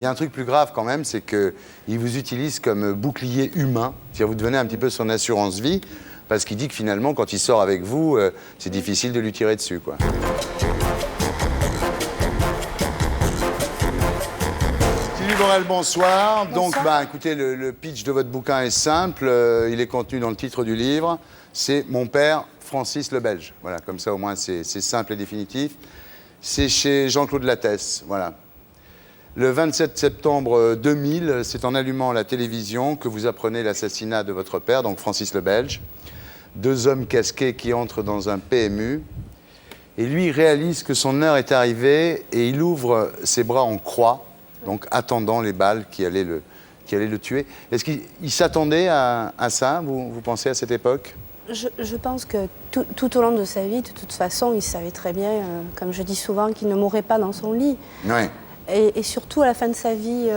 Il y a un truc plus grave quand même, c'est qu'il vous utilise comme bouclier humain. C'est-à-dire vous devenez un petit peu son assurance vie, parce qu'il dit que finalement, quand il sort avec vous, c'est difficile de lui tirer dessus, quoi. Sylvie Borel, bonsoir. Donc, écoutez, le pitch de votre bouquin est simple. Il est contenu dans le titre du livre. C'est Mon père, Francis le Belge. Voilà, comme ça au moins c'est simple et définitif. C'est chez Jean-Claude Lattès, voilà. Le 27 septembre 2000, c'est en allumant la télévision que vous apprenez l'assassinat de votre père, donc Francis le Belge. Deux hommes casqués qui entrent dans un PMU. Et lui réalise que son heure est arrivée et il ouvre ses bras en croix, donc attendant les balles qui allaient le tuer. Est-ce qu'il s'attendait à ça, vous pensez, à cette époque ? Je pense que tout au long de sa vie, de toute façon, il savait très bien, comme je dis souvent, qu'il ne mourrait pas dans son lit. Ouais. Et surtout, à la fin de sa vie,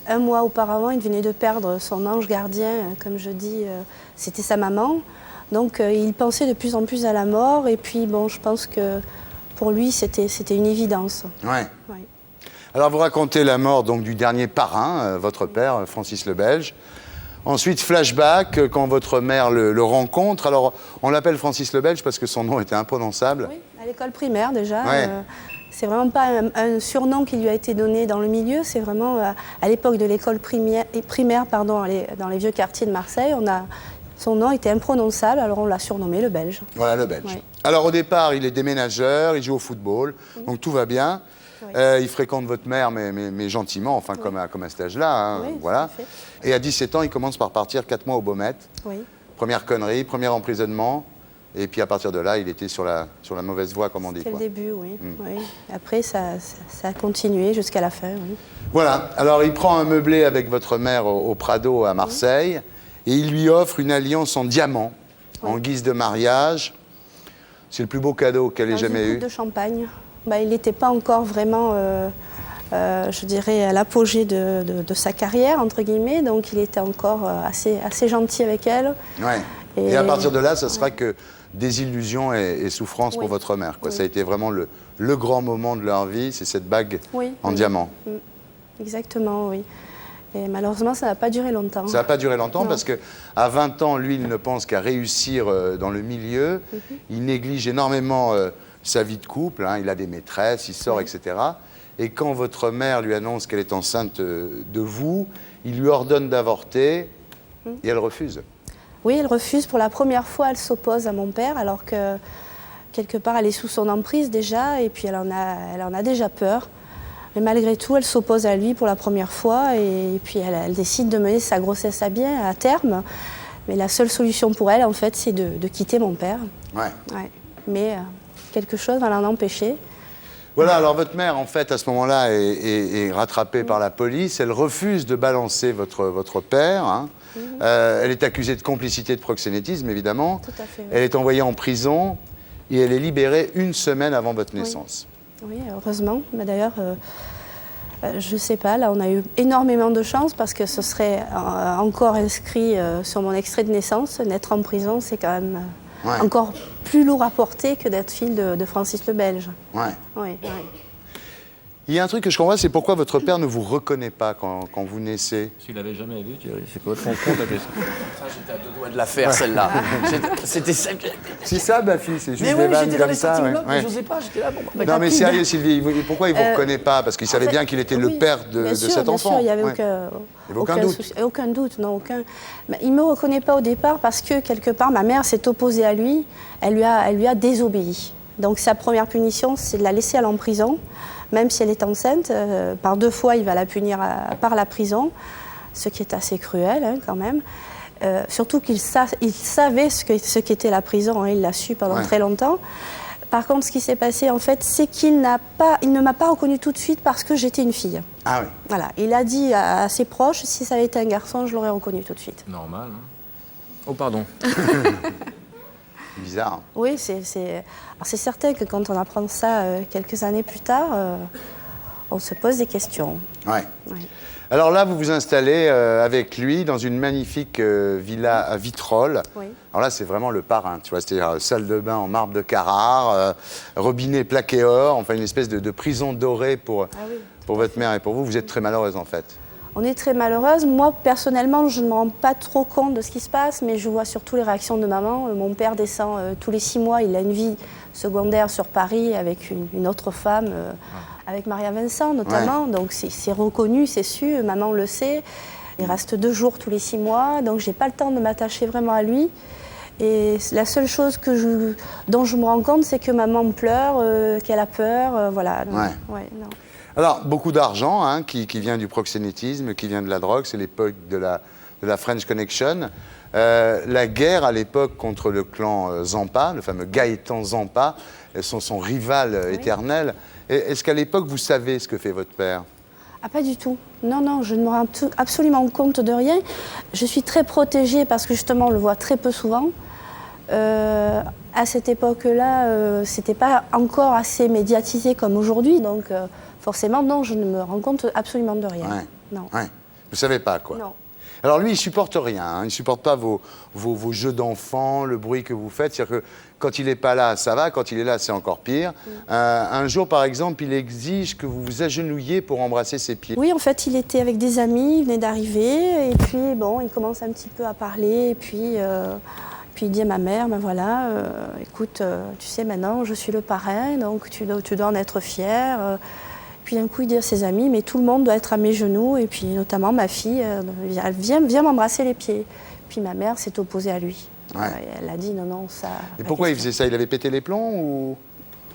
un mois auparavant, il venait de perdre son ange gardien, comme je dis, c'était sa maman. Donc, il pensait de plus en plus à la mort. Et puis, bon, je pense que pour lui, c'était une évidence. Ouais. Ouais. Alors, vous racontez la mort donc, du dernier parrain, votre père, Francis le Belge. Ensuite, flashback, quand votre mère le rencontre. Alors, on l'appelle Francis le Belge parce que son nom était imprononçable. Oui, à l'école primaire déjà. Ouais. C'est vraiment pas un surnom qui lui a été donné dans le milieu, c'est vraiment à l'époque de l'école primaire dans les vieux quartiers de Marseille, son nom était imprononçable, alors on l'a surnommé le Belge. Voilà, le Belge. Ouais. Alors au départ, il est déménageur, il joue au football, donc tout va bien. Oui. Il fréquente votre mère, mais gentiment, enfin comme à cet âge-là. Hein, oui, voilà. Et à 17 ans, il commence par partir 4 mois au Baumette. Oui. Première connerie, premier emprisonnement. Et puis à partir de là, il était sur la mauvaise voie, comme on dit. C'était le début, oui. Oui. Après, ça a continué jusqu'à la fin. Oui. Voilà. Alors il prend un meublé avec votre mère au Prado à Marseille et il lui offre une alliance en diamant en guise de mariage. C'est le plus beau cadeau qu'elle ait jamais eu. Une coupe de champagne. Il n'était pas encore vraiment, je dirais, à l'apogée de sa carrière, entre guillemets. Donc il était encore assez gentil avec elle. Ouais. Et à partir de là, ça sera que désillusion et souffrance pour votre mère. Quoi. Ça a été vraiment le grand moment de leur vie, c'est cette bague en diamant. Exactement, oui. Et malheureusement, ça n'a pas duré longtemps. Ça n'a pas duré longtemps parce qu'à 20 ans, lui, il ne pense qu'à réussir dans le milieu. Il néglige énormément sa vie de couple. Hein. Il a des maîtresses, il sort, etc. Et quand votre mère lui annonce qu'elle est enceinte de vous, il lui ordonne d'avorter et elle refuse. Oui, elle refuse. Pour la première fois, elle s'oppose à mon père, alors que, quelque part, elle est sous son emprise déjà, et puis elle en a déjà peur. Mais malgré tout, elle s'oppose à lui pour la première fois, et puis elle décide de mener sa grossesse à bien, à terme. Mais la seule solution pour elle, en fait, c'est de quitter mon père. Ouais. Mais quelque chose va l'en empêcher. Voilà, alors votre mère, en fait, à ce moment-là, est rattrapée par la police. Elle refuse de balancer votre père. Hein. Elle est accusée de complicité de proxénétisme, évidemment. Tout à fait, oui. Elle est envoyée en prison et elle est libérée 1 semaine avant votre naissance. Oui, heureusement. Mais d'ailleurs, je ne sais pas, là, on a eu énormément de chance parce que ce serait encore inscrit sur mon extrait de naissance. Naître en prison, c'est quand même encore plus lourd à porter que d'être fille de Francis le Belge. Oui. Il y a un truc que je comprends, c'est pourquoi votre père ne vous reconnaît pas quand vous naissez. S'il l'avait jamais vu, Thierry, c'est quoi son compte à ça, j'étais à 2 doigts de la faire, celle-là. C'était celle que... C'est ça, ma fille, c'est juste mais des vannes j'étais dans comme les ça. sentiments, mais je n'osais pas, j'étais là. Non, mais sérieux, Sylvie, pourquoi il ne vous reconnaît pas? Parce qu'il savait bien qu'il était le père de cet enfant. Bien sûr, il n'y avait aucun doute. Non, aucun. Il ne me reconnaît pas au départ parce que, quelque part, ma mère s'est opposée à lui, elle lui a désobéi. Donc sa première punition, c'est de la laisser aller en prison. Même si elle est enceinte, par 2 fois, il va la punir par la prison, ce qui est assez cruel quand même. Surtout qu'il savait ce qu'était la prison, hein, il l'a su pendant très longtemps. Par contre, ce qui s'est passé, en fait, c'est qu'il ne m'a pas reconnue tout de suite parce que j'étais une fille. Ah oui. Voilà, il a dit à ses proches, si ça avait été un garçon, je l'aurais reconnu tout de suite. Normal. Hein. Oh, pardon. Bizarre. Hein. Oui, c'est certain que quand on apprend ça quelques années plus tard, on se pose des questions. Ouais. Alors là, vous vous installez avec lui dans une magnifique villa à Vitrolles. Oui. Alors là, c'est vraiment le parrain, tu vois, c'est-à-dire salle de bain en marbre de Carrare, robinet plaqué or, enfin une espèce de prison dorée pour pour votre mère et pour vous. Vous êtes très malheureuse en fait. On est très malheureuse. Moi, personnellement, je ne me rends pas trop compte de ce qui se passe, mais je vois surtout les réactions de maman. Mon père descend tous les 6 mois. Il a une vie secondaire sur Paris avec une autre femme, avec Maria Vincent notamment. Ouais. Donc c'est reconnu, c'est su. Maman le sait. Il reste 2 jours tous les 6 mois. Donc je n'ai pas le temps de m'attacher vraiment à lui. Et la seule chose dont je me rends compte, c'est que maman pleure, qu'elle a peur. Voilà. Donc, non. Alors, beaucoup d'argent hein, qui vient du proxénétisme, qui vient de la drogue, c'est l'époque de la French Connection. La guerre à l'époque contre le clan Zampa, le fameux Gaëtan Zampa, son rival éternel. Est-ce qu'à l'époque, vous savez ce que fait votre père ? Ah, pas du tout. Non, je ne me rends absolument compte de rien. Je suis très protégée parce que justement, on le voit très peu souvent. À cette époque-là, c'était pas encore assez médiatisé comme aujourd'hui, donc forcément, non, je ne me rends compte absolument de rien. Ouais. Non. Ouais. Vous savez pas, quoi. Non. Alors lui, il supporte rien. Hein. Il supporte pas vos jeux d'enfants, le bruit que vous faites. C'est-à-dire que quand il n'est pas là, ça va. Quand il est là, c'est encore pire. Un jour, par exemple, il exige que vous vous agenouilliez pour embrasser ses pieds. Oui, en fait, il était avec des amis, il venait d'arriver, et puis bon, il commence un petit peu à parler, et puis il dit à ma mère, ben voilà, écoute, tu sais, maintenant, je suis le parrain, donc tu dois en être fière. Puis d'un coup, il dit à ses amis, mais tout le monde doit être à mes genoux, et puis notamment ma fille, elle vient m'embrasser les pieds. Puis ma mère s'est opposée à lui. Ouais. Elle a dit non, ça... Et pourquoi il faisait ça? Il avait pété les plombs ou...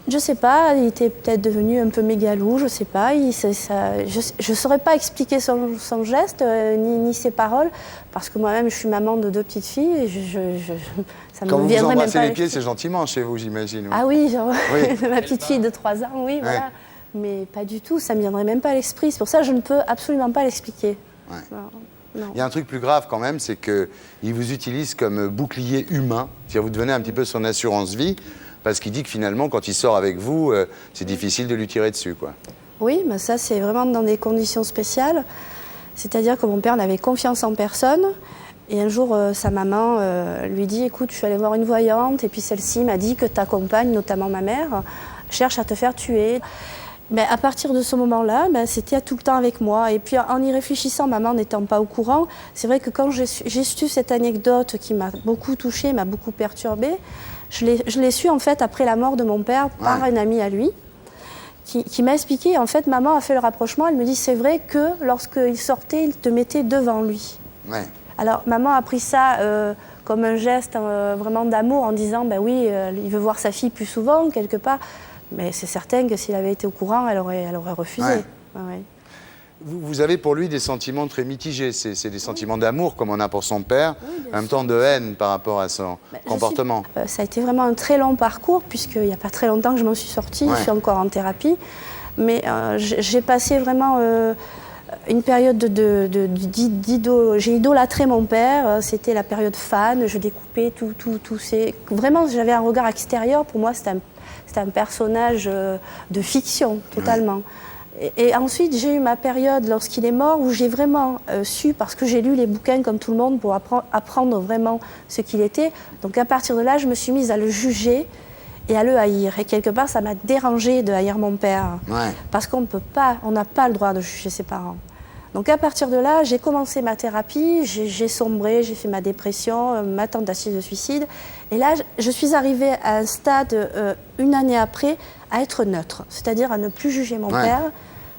Je sais pas, il était peut-être devenu un peu mégalou, je sais pas. Je saurais pas expliquer son geste, ni ses paroles, parce que moi-même, je suis maman de 2 petites filles, et ça Quand me vous viendrait même pas. Quand vous embrassez les pieds, c'est gentiment chez vous, j'imagine. Ah oui, genre, oui. ma petite fille de 3 ans, oui, voilà. Mais pas du tout, ça me viendrait même pas à l'esprit. C'est pour ça que je ne peux absolument pas l'expliquer. Ouais. Non. Il y a un truc plus grave quand même, c'est qu'il vous utilise comme bouclier humain. C'est-à-dire vous devenez un petit peu son assurance vie, parce qu'il dit que finalement, quand il sort avec vous, c'est difficile de lui tirer dessus, quoi. Oui, mais ça, c'est vraiment dans des conditions spéciales. C'est-à-dire que mon père n'avait confiance en personne. Et un jour, sa maman lui dit, écoute, je suis allée voir une voyante, et puis celle-ci m'a dit que ta compagne, notamment ma mère, cherche à te faire tuer. Mais à partir de ce moment-là, c'était tout le temps avec moi. Et puis en y réfléchissant, maman n'étant pas au courant, c'est vrai que quand j'ai su cette anecdote qui m'a beaucoup touchée, m'a beaucoup perturbée, je l'ai su en fait après la mort de mon père par un ami à lui, qui m'a expliqué, en fait, maman a fait le rapprochement, elle me dit, c'est vrai que lorsqu'il sortait, il te mettait devant lui. Ouais. Alors maman a pris ça comme un geste vraiment d'amour en disant, ben oui, il veut voir sa fille plus souvent, quelque part. Mais c'est certain que s'il avait été au courant, elle aurait refusé. Ouais. Ouais. Vous avez pour lui des sentiments très mitigés. C'est des sentiments d'amour, comme on a pour son père, en même temps de haine par rapport à son comportement. Ça a été vraiment un très long parcours, puisqu'il n'y a pas très longtemps que je m'en suis sortie, je suis encore en thérapie. Mais j'ai passé vraiment une période j'ai idolâtré mon père. C'était la période fan, je découpais tout. Vraiment, j'avais un regard extérieur. Pour moi, c'était un personnage de fiction, totalement. Et ensuite, j'ai eu ma période, lorsqu'il est mort, où j'ai vraiment su, parce que j'ai lu les bouquins comme tout le monde, pour apprendre vraiment ce qu'il était. Donc à partir de là, je me suis mise à le juger et à le haïr. Et quelque part, ça m'a dérangée de haïr mon père. Parce qu'on n'a pas le droit de juger ses parents. Donc à partir de là, j'ai commencé ma thérapie, j'ai sombré, j'ai fait ma dépression, ma tentative de suicide. Et là, je suis arrivée à un stade, une année après, à être neutre, c'est-à-dire à ne plus juger mon père.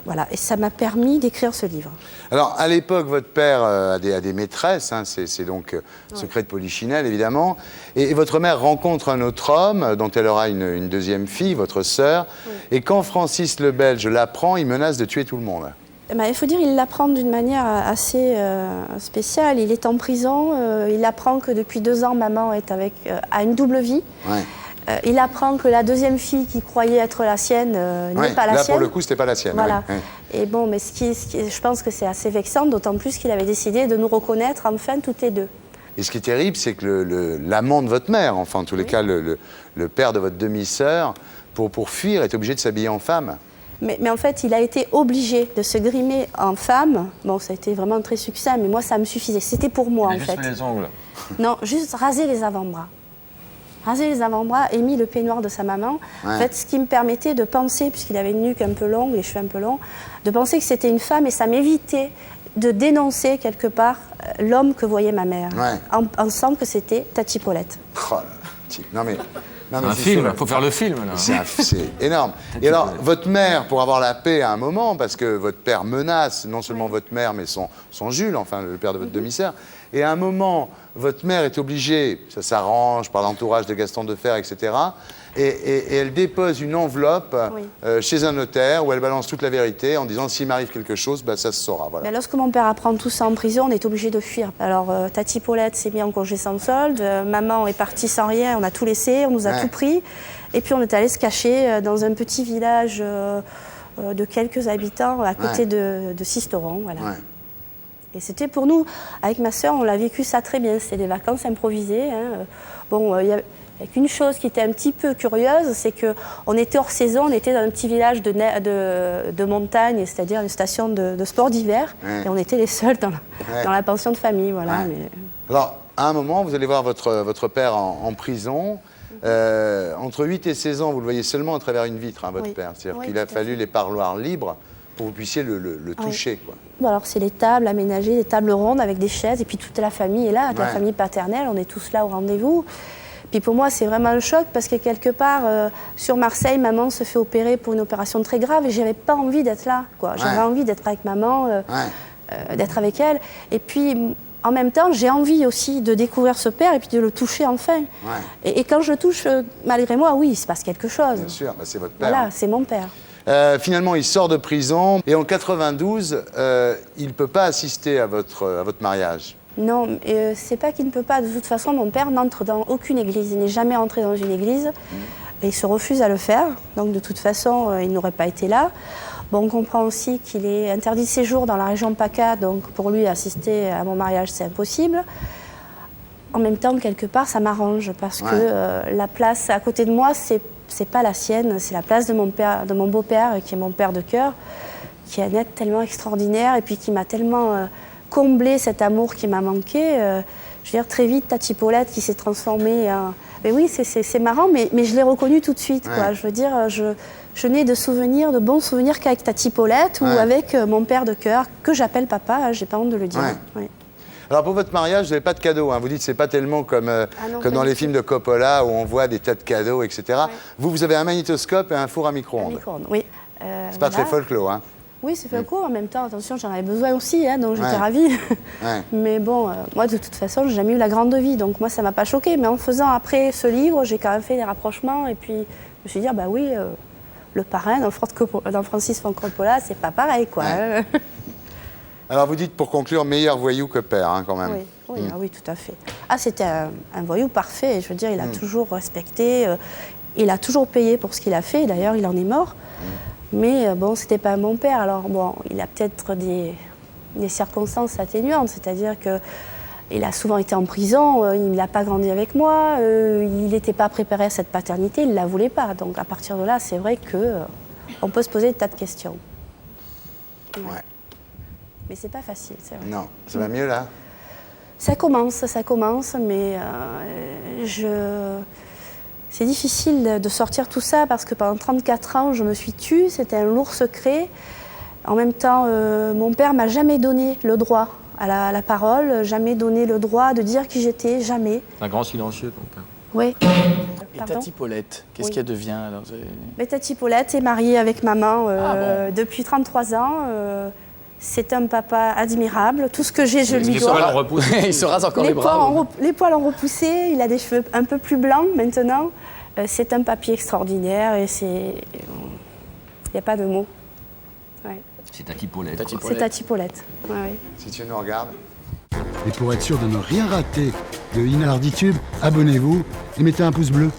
Voilà, et ça m'a permis d'écrire ce livre. Alors, à l'époque, votre père a des maîtresses, hein, c'est donc Secret de Polichinelle, évidemment. Et votre mère rencontre un autre homme, dont elle aura une deuxième fille, votre sœur. Et quand Francis le Belge l'apprend, il menace de tuer tout le monde. Il faut dire qu'il l'apprend d'une manière assez spéciale. Il est en prison, il apprend que depuis 2 ans, maman a une double vie. Il apprend que la deuxième fille qu'il croyait être la sienne n'est pas la sienne. Là, pour le coup, c'était pas la sienne. Voilà. Et bon, mais je pense que c'est assez vexant, d'autant plus qu'il avait décidé de nous reconnaître enfin toutes les deux. Et ce qui est terrible, c'est que l'amant de votre mère, enfin en tous les cas le père de votre demi-sœur, pour fuir, est obligé de s'habiller en femme. Mais en fait, il a été obligé de se grimer en femme. Bon, ça a été vraiment un très succès, mais moi, ça me suffisait. C'était pour moi, en fait. Juste les ongles. Non, juste raser les avant-bras. rasé les avant-bras et mis le peignoir de sa maman. Ouais. En fait, ce qui me permettait de penser, puisqu'il avait une nuque un peu longue, les cheveux un peu longs, de penser que c'était une femme et ça m'évitait de dénoncer quelque part l'homme que voyait ma mère, Ouais. en pensant que c'était Tati Paulette. Oh là là. Non mais Un c'est film, sûr. il faut faire le film, là. C'est énorme. Et alors, votre mère, pour avoir la paix à un moment, parce que votre père menace non seulement votre mère, mais son Jules, enfin le père de votre demi-sœur, et à un moment, votre mère est obligée, ça s'arrange par l'entourage de Gaston Defferre, etc., et elle dépose une enveloppe chez un notaire où elle balance toute la vérité en disant s'il m'arrive quelque chose, bah, ça se saura. Voilà. Mais lorsque mon père apprend tout ça en prison, on est obligé de fuir. Alors, Tati Paulette s'est mise en congé sans solde, maman est partie sans rien, on a tout laissé, on nous a tout pris. Et puis on est allé se cacher dans un petit village de quelques habitants à côté de Sisteron. Voilà. Ouais. Et c'était pour nous, avec ma sœur, on l'a vécu ça très bien. C'était des vacances improvisées. Hein. Bon, il y avait une chose qui était un petit peu curieuse, c'est qu'on était hors saison, on était dans un petit village de montagne, c'est-à-dire une station de sport d'hiver, et on était les seuls dans la pension de famille. Voilà. Ouais. Mais... Alors, à un moment, vous allez voir votre père en prison. Entre 8 et 16 ans, vous le voyez seulement à travers une vitre, hein, votre père. C'est-à-dire qu'il a fallu les parloirs libres pour que vous puissiez le toucher. Quoi. Bon, alors, c'est les tables aménagées, des tables rondes avec des chaises, et puis toute la famille est là, la famille paternelle, on est tous là au rendez-vous. Puis pour moi, c'est vraiment un choc parce que quelque part, sur Marseille, maman se fait opérer pour une opération très grave et j'avais pas envie d'être là. J'avais envie d'être avec maman, d'être avec elle. Et puis, en même temps, j'ai envie aussi de découvrir ce père et puis de le toucher enfin. Ouais. Et quand je le touche, malgré moi, oui, il se passe quelque chose. Bien sûr, bah, c'est votre père. Voilà, c'est mon père. Finalement, il sort de prison et en 92, il ne peut pas assister à votre mariage. Non, c'est pas qu'il ne peut pas. De toute façon, mon père n'entre dans aucune église. Il n'est jamais entré dans une église. Et il se refuse à le faire. Donc, de toute façon, il n'aurait pas été là. Bon, on comprend aussi qu'il est interdit de séjour dans la région PACA. Donc, pour lui, assister à mon mariage, c'est impossible. En même temps, quelque part, ça m'arrange. Parce que la place à côté de moi, c'est pas la sienne. C'est la place de mon beau-père, qui est mon père de cœur, qui est un être tellement extraordinaire et puis qui m'a tellement... combler cet amour qui m'a manqué. Je veux dire, très vite, Tati Paulette qui s'est transformée en... Mais oui, c'est marrant, mais je l'ai reconnue tout de suite. Quoi. Je veux dire, je n'ai de souvenirs, de bons souvenirs qu'avec Tati Paulette ou avec mon père de cœur, que j'appelle papa, hein, j'ai pas honte de le dire. Ouais. Alors, pour votre mariage, vous n'avez pas de cadeaux. Hein. Vous dites que ce n'est pas tellement comme dans les films de Coppola où on voit des tas de cadeaux, etc. Ouais. Vous avez un magnétoscope et un four à micro-ondes. Un micro-ondes, oui. C'est pas très folklore, hein. Oui, c'est fait un coup. En même temps, attention, j'en avais besoin aussi, hein, donc j'étais ravie. Mais bon, moi, de toute façon, j'ai jamais eu la grande vie, donc moi, ça m'a pas choquée. Mais en faisant après ce livre, j'ai quand même fait des rapprochements. Et puis, je me suis dit, bah oui, le parrain dans Francis Ford Coppola, c'est pas pareil, quoi. Ouais. Alors, vous dites, pour conclure, meilleur voyou que père, hein, quand même. Oui, oui, tout à fait. Ah, c'était un voyou parfait. Je veux dire, il a toujours respecté, il a toujours payé pour ce qu'il a fait. D'ailleurs, il en est mort. Mais bon, c'était pas mon père. Alors bon, il a peut-être des circonstances atténuantes, c'est-à-dire qu'il a souvent été en prison, il n'a pas grandi avec moi, il n'était pas préparé à cette paternité, il ne la voulait pas. Donc à partir de là, c'est vrai qu'on peut se poser des tas de questions. Ouais. Mais c'est pas facile, c'est vrai. Non, ça va mieux là? Ça commence, mais c'est difficile de sortir tout ça parce que pendant 34 ans, je me suis tue, c'était un lourd secret. En même temps, mon père m'a jamais donné le droit à la parole, jamais donné le droit de dire qui j'étais, jamais. Un grand silencieux, ton père. Oui. Et Tati Paulette, qu'est-ce qu'elle devient alors? Mais Tati Paulette est mariée avec maman depuis 33 ans. C'est un papa admirable. Tout ce que j'ai, je lui dois. Il se rase encore les bras. Les poils ont repoussé. Il a des cheveux un peu plus blancs maintenant. C'est un papier extraordinaire et c'est... Il n'y a pas de mots. Ouais. C'est Tati Paulette. C'est Tati Paulette. Ouais, ouais. Si tu nous regardes. Et pour être sûr de ne rien rater de Inarditube, abonnez-vous et mettez un pouce bleu.